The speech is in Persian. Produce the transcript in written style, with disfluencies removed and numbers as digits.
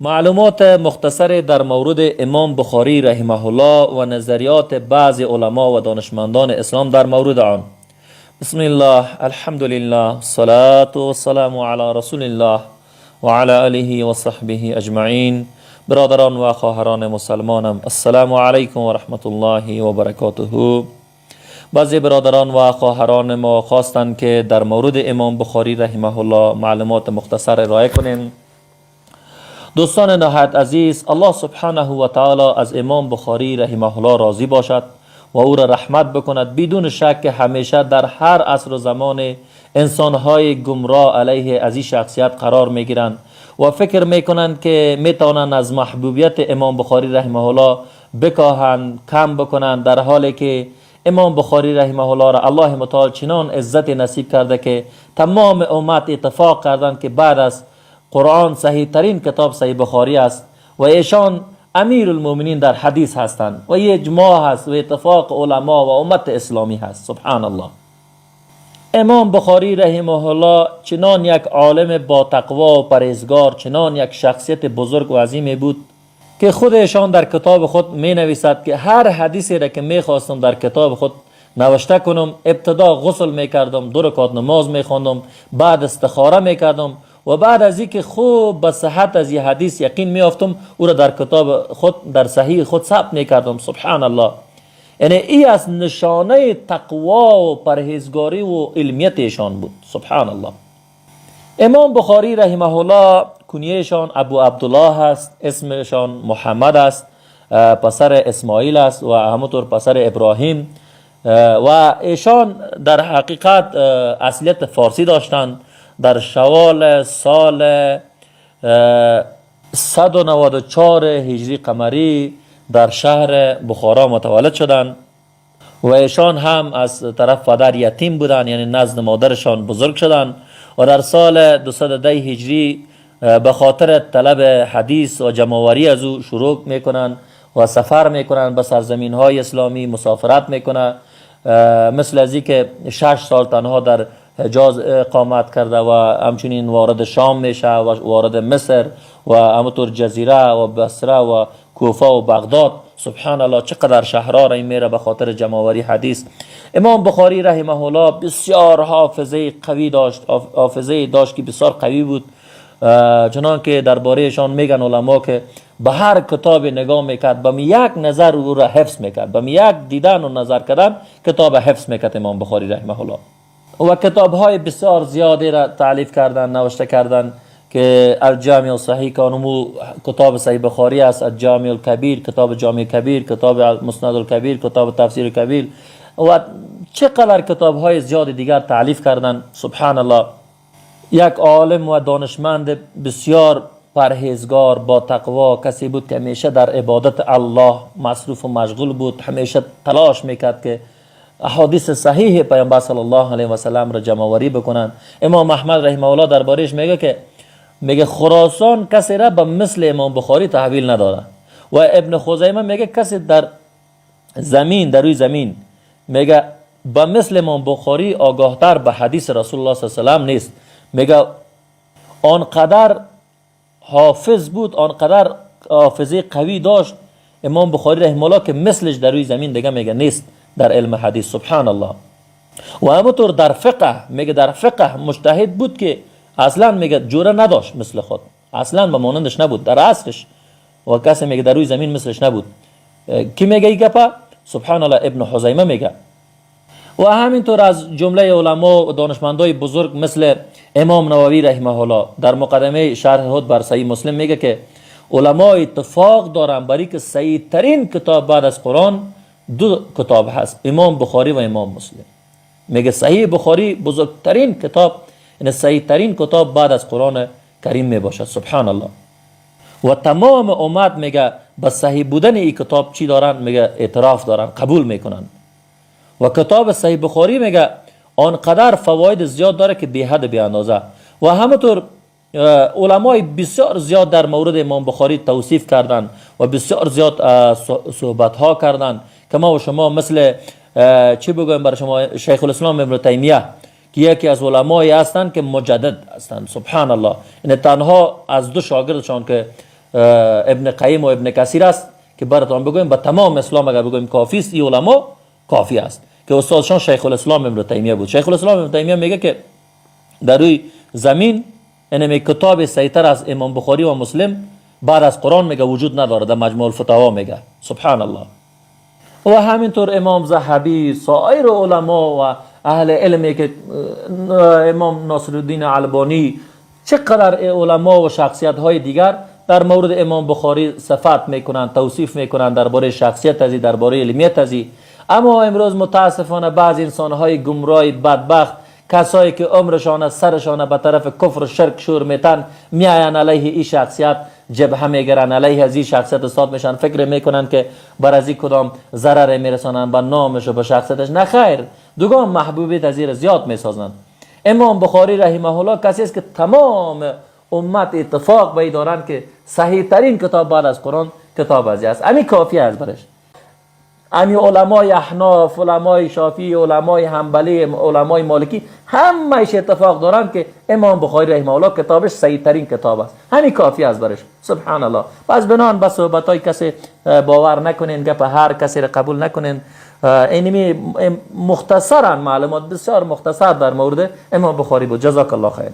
معلومات مختصر در مورد امام بخاری رحمه الله و نظریات بعض علما و دانشمندان اسلام در مورد آن. بسم الله، الحمد لله، الصلاة والسلام علی رسول الله و علی آله و صحبه اجمعین. برادران و خواهران مسلمانم، السلام علیکم و رحمت الله و برکاته. بعضی برادران و خواهران ما خواستند که در مورد امام بخاری رحمه الله معلومات مختصر ارائه کنیم. دوستان نهایت عزیز، الله سبحانه و تعالی از امام بخاری رحمه الله راضی باشد و او را رحمت بکند. بدون شک که همیشه در هر عصر و زمان انسانهای گمراه علیه از این شخصیت قرار میگیرند و فکر میکنند که میتوانند از محبوبیت امام بخاری رحمه الله بکاهند، کم بکنند، در حالی که امام بخاری رحمه الله را الله متعال چنان عزت نصیب کرده که تمام امت اتفاق کردند که بعد از قرآن صحیح ترین کتاب صحیح بخاری است و ایشان امیر المؤمنین در حدیث هستند و یه اجماع هست و اتفاق علما و امت اسلامی هست. سبحان الله. امام بخاری رحمه الله چنان یک عالم با تقوا و پرهیزگار، چنان یک شخصیت بزرگ و عظیمی بود که خودشان در کتاب خود می نویسد که هر حدیثی را که می خواستم در کتاب خود نوشته کنم، ابتدا غسل می کردم، 2 رکعت نماز می خواندم، بعد استخاره می کردم و بعد از اینکه خوب به صحت از این حدیث یقین می افتم، او را در کتاب خود، در صحیح خود ثبت می کردم. سبحان الله. یعنی این از نشانه تقوا و پرهیزگاری و علمیت ایشان بود. سبحان الله. امام بخاری رحمه الله کنیهشان ابو عبدالله هست، اسمشان محمد است، پسر اسماعیل است و همونطور پسر ابراهیم و ایشان در حقیقت اصلیت فارسی داشتند. در شوال سال 194 هجری قمری در شهر بخارا متولد شدند و ایشان هم از طرف پدر یتیم بودند، یعنی نزد مادرشان بزرگ شدند و در سال 210 هجری به خاطر طلب حدیث و جمع‌آوری از او شروع میکنند و سفر میکنند به سرزمین های اسلامی، مسافرت میکنند، مثل از این که 6 سال تنها در حجاز اقامت کرده و همچنین وارد شام میشه و وارد مصر و همونطور جزیره و بصره و کوفه و بغداد. سبحان الله، چقدر شهرها را این میره به خاطر جمع‌آوری حدیث. امام بخاری رحمه الله بسیار حافظه قوی داشت، حافظه داشت که بسیار قوی بود، چنان که دربارهشان میگن علما که به هر کتاب نگاه میکرد، به یک نظر او را حفظ میکرد، به یک دیدن و نظر کردن کتاب حفظ میکرد امام بخاری رحمه الله. و کتاب های بسیار زیادی را تالیف کردن، نوشته کردن که الجامع صحیح کانمو کتاب صحیح بخاری است، الجامع الکبیر کتاب جامع کبیر، کتاب مسند الکبیر، کتاب تفسیر کبیر و چقدر کتاب های زیاد دیگر تالیف کردن. سبحان الله. یک عالم و دانشمند بسیار پرهیزگار با تقوا کسی بود که همیشه در عبادت الله مصروف و مشغول بود، همیشه تلاش میکرد که احادیث صحیح پیامبر صلی الله علیه و سلم را جمع‌آوری بکنن. امام احمد رحمه الله دربارش میگه که میگه خراسان کسی را به مثل امام بخاری تحویل نداره و ابن خزیمه میگه کسی در زمین، در روی زمین میگه به مثل امام بخاری آگاهتر به حدیث رسول الله صلی الله علیه و سلم نیست. میگه آنقدر حافظ بود، آنقدر حافظه قوی داشت امام بخاری رحمه الله که مثلش در روی زمین دیگه میگه نیست در علم حدیث. سبحان الله. و همونطور در فقه میگه در فقه مجتهد بود که اصلا میگه جوره نداشت مثل خود، اصلا به مانندش نبود در عصرش و کسی میگه در روی زمین مثلش نبود. کی میگه این گپا؟ سبحان الله، ابن خزیمه میگه. و همینطور از جمله علما و دانشمندای بزرگ مثل امام نووی رحمه الله در مقدمه شرح خود بر صحیح مسلم میگه که علما اتفاق دارن برای که صحیح ترین کتاب بعد از قرآن 2 کتاب هست، امام بخاری و امام مسلم. میگه صحیح بخاری بزرگترین کتاب، یعنی صحیح ترین کتاب بعد از قرآن کریم میباشد. سبحان الله. و تمام امت میگه به صحیح بودن این کتاب چی دارن؟ میگه اعتراف دارن، قبول میکنن. و کتاب صحیح بخاری میگه آنقدر فواید زیاد داره که بی حد بی اندازه. و همونطور علمای بسیار زیاد در مورد امام بخاری توصیف کردن و بسیار زیاد صحبت ها کردن که ما و شما مثل چی بگویم برای شما، شیخ الاسلام ابن تیمیه که یکی از علمایی هستند که مجدد هستند. سبحان الله. این تنها از 2 شاگردشان که ابن قیم و ابن کثیر است که براتون بگویم با تمام اسلام اگر بگویم کافی است، این علما کافی است که استادشان شیخ الاسلام ابن تیمیه بود. شیخ الاسلام ابن تیمیه میگه که در روی زمین این کتاب صحیح‌تر از امام بخاری و مسلم بعد از قرآن میگه وجود نداره. در مجموع الفتاوا میگه. سبحان الله. و همینطور امام ذهبی، سایر علما و اهل علمی که امام ناصر الدین البانی، چقدر علما و شخصیت های دیگر در مورد امام بخاری صفت میکنند، توصیف میکنند درباره شخصیت ازی، درباره علمیت ازی. اما امروز متاسفانه بعض انسان های گمراه بدبخت، کسایی که عمرشان از سرشان به طرف کفر و شرک شور میتن، میاین علیه این شخصیت جبهه میگیرن، علیه از این شخصیت استاد میشن، فکر میکنن که بر از این کدام ضرر میرسانن به نامش و به شخصیتش. نه خیر، دوگان محبوبیت از این زیاد میسازند. امام بخاری رحمه الله کسی است که تمام امت اتفاق به دارند که صحیح ترین کتاب بعد از قرآن کتاب ازی است. همین کافی است برش. امی علمای احناف، علمای شافعی، علمای حنبلی، علمای مالکی همه‌اش اتفاق دارند که امام بخاری رحمه الله کتابش صحیح ترین کتاب است. همین کافی است برش. سبحان الله. پس بنان به صحبتای کسی باور نکنین، گپ هر کسی را قبول نکنین. اینمی مختصرا معلومات بسیار مختصر در مورد امام بخاری بود. جزاک الله خیر.